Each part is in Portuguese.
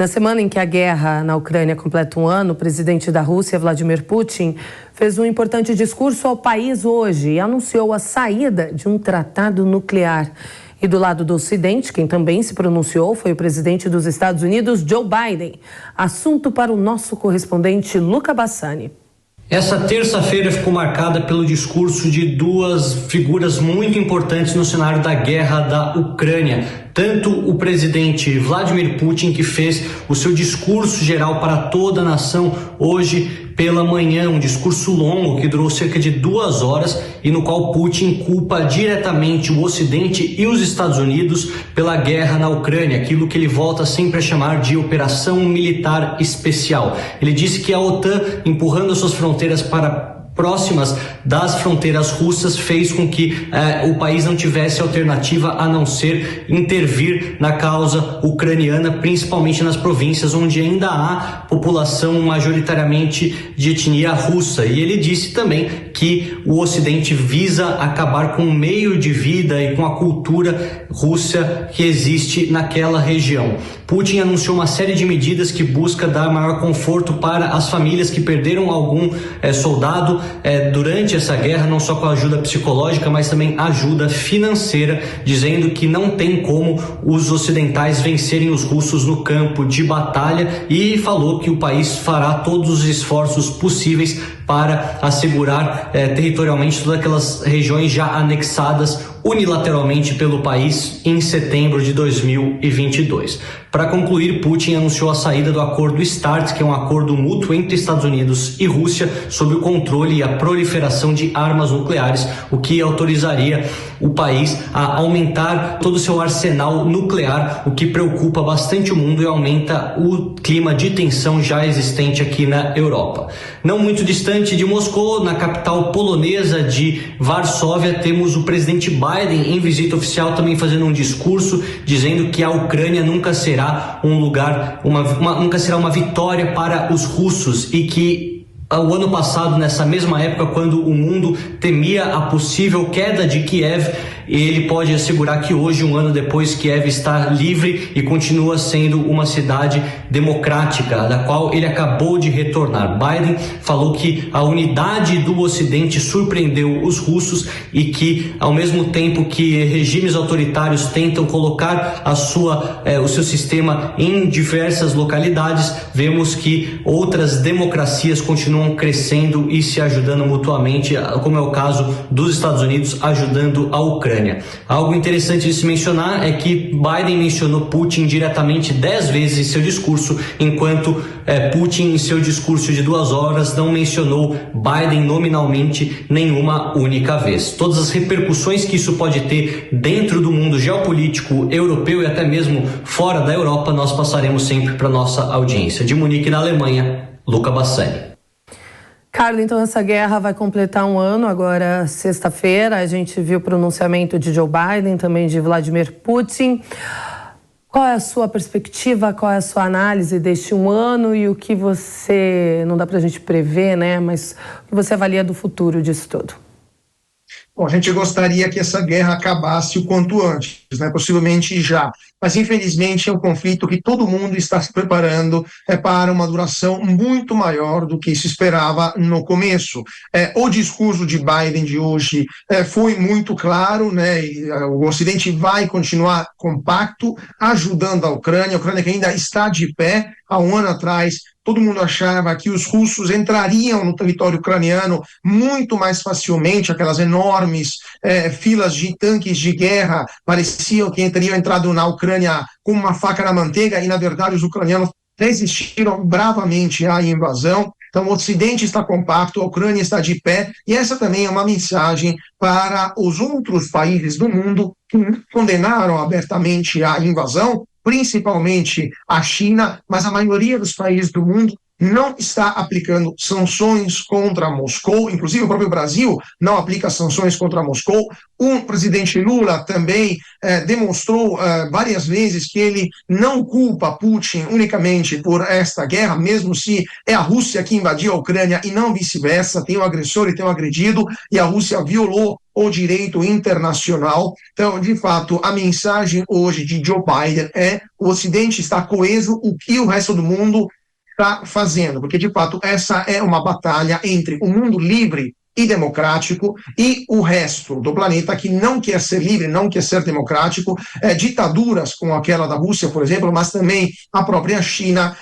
Na semana em que a guerra na Ucrânia completa um ano, o presidente da Rússia, Vladimir Putin, fez um importante discurso ao país hoje e anunciou a saída de um tratado nuclear. E do lado do Ocidente, quem também se pronunciou foi o presidente dos Estados Unidos, Joe Biden. Assunto para o nosso correspondente Luca Bassani. Essa terça-feira ficou marcada pelo discurso de duas figuras muito importantes no cenário da guerra da Ucrânia. Tanto o presidente Vladimir Putin, que fez o seu discurso geral para toda a nação hoje pela manhã, um discurso longo que durou cerca de 2 horas e no qual Putin culpa diretamente o Ocidente e os Estados Unidos pela guerra na Ucrânia, aquilo que ele volta sempre a chamar de operação militar especial. Ele disse que a OTAN, empurrando as suas fronteiras para próximas das fronteiras russas, fez com que o país não tivesse alternativa a não ser intervir na causa ucraniana, principalmente nas províncias onde ainda há população majoritariamente de etnia russa. E ele disse também que o Ocidente visa acabar com o meio de vida e com a cultura russa que existe naquela região. Putin anunciou uma série de medidas que busca dar maior conforto para as famílias que perderam algum soldado durante essa guerra, não só com ajuda psicológica, mas também ajuda financeira, dizendo que não tem como os ocidentais vencerem os russos no campo de batalha, e falou que o país fará todos os esforços possíveis para assegurar territorialmente todas aquelas regiões já anexadas unilateralmente pelo país em setembro de 2022. Para concluir, Putin anunciou a saída do acordo START, que é um acordo mútuo entre Estados Unidos e Rússia sobre o controle e a proliferação de armas nucleares, o que autorizaria o país a aumentar todo o seu arsenal nuclear, o que preocupa bastante o mundo e aumenta o clima de tensão já existente aqui na Europa. Não muito distante de Moscou, na capital polonesa de Varsóvia, temos o presidente Biden em visita oficial, também fazendo um discurso dizendo que a Ucrânia nunca será um lugar, nunca será uma vitória para os russos, e que o ano passado, nessa mesma época, quando o mundo temia a possível queda de Kiev, ele pode assegurar que hoje, um ano depois, Kiev está livre e continua sendo uma cidade democrática, da qual ele acabou de retornar. Biden falou que a unidade do Ocidente surpreendeu os russos e que, ao mesmo tempo que regimes autoritários tentam colocar o seu sistema em diversas localidades, vemos que outras democracias continuam crescendo e se ajudando mutuamente, como é o caso dos Estados Unidos ajudando a Ucrânia. Algo interessante de se mencionar é que Biden mencionou Putin diretamente 10 vezes em seu discurso, enquanto Putin, em seu discurso de 2 horas, não mencionou Biden nominalmente nenhuma única vez. Todas as repercussões que isso pode ter dentro do mundo geopolítico europeu e até mesmo fora da Europa, nós passaremos sempre para nossa audiência. De Munique, na Alemanha, Luca Bassani. Carlos, então essa guerra vai completar um ano agora, sexta-feira. A gente viu o pronunciamento de Joe Biden, também de Vladimir Putin. Qual é a sua perspectiva, qual é a sua análise deste um ano e o que você, não dá para a gente prever, né, mas o que você avalia do futuro disso tudo? Bom, a gente gostaria que essa guerra acabasse o quanto antes, né? Possivelmente já. Mas, infelizmente, é um conflito que todo mundo está se preparando para uma duração muito maior do que se esperava no começo. O discurso de Biden de hoje foi muito claro, né? O Ocidente vai continuar compacto, ajudando a Ucrânia que ainda está de pé. Há um ano atrás, todo mundo achava que os russos entrariam no território ucraniano muito mais facilmente, aquelas enormes filas de tanques de guerra pareciam que teriam entrado na Ucrânia como uma faca na manteiga, e na verdade os ucranianos resistiram bravamente à invasão. Então o Ocidente está compacto, a Ucrânia está de pé, e essa também é uma mensagem para os outros países do mundo que condenaram abertamente a invasão, principalmente a China, mas a maioria dos países do mundo não está aplicando sanções contra Moscou, inclusive o próprio Brasil não aplica sanções contra Moscou. O presidente Lula também demonstrou várias vezes que ele não culpa Putin unicamente por esta guerra, mesmo se é a Rússia que invadiu a Ucrânia e não vice-versa, tem um agressor e tem um agredido, e a Rússia violou o direito internacional. Então, de fato, a mensagem hoje de Joe Biden é: o Ocidente está coeso, o que o resto do mundo está fazendo, porque de fato essa é uma batalha entre o mundo livre e democrático e o resto do planeta que não quer ser livre, não quer ser democrático, ditaduras como aquela da Rússia, por exemplo, mas também a própria China,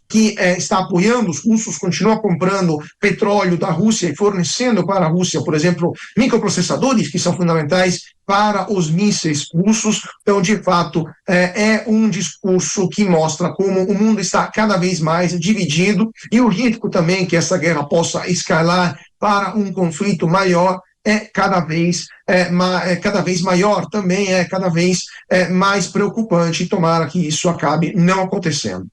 que está apoiando os russos, continua comprando petróleo da Rússia e fornecendo para a Rússia, por exemplo, microprocessadores que são fundamentais para os mísseis russos. Então, de fato, é um discurso que mostra como o mundo está cada vez mais dividido e o risco também que essa guerra possa escalar para um conflito maior é cada vez maior, também é cada vez mais preocupante, e tomara que isso acabe não acontecendo.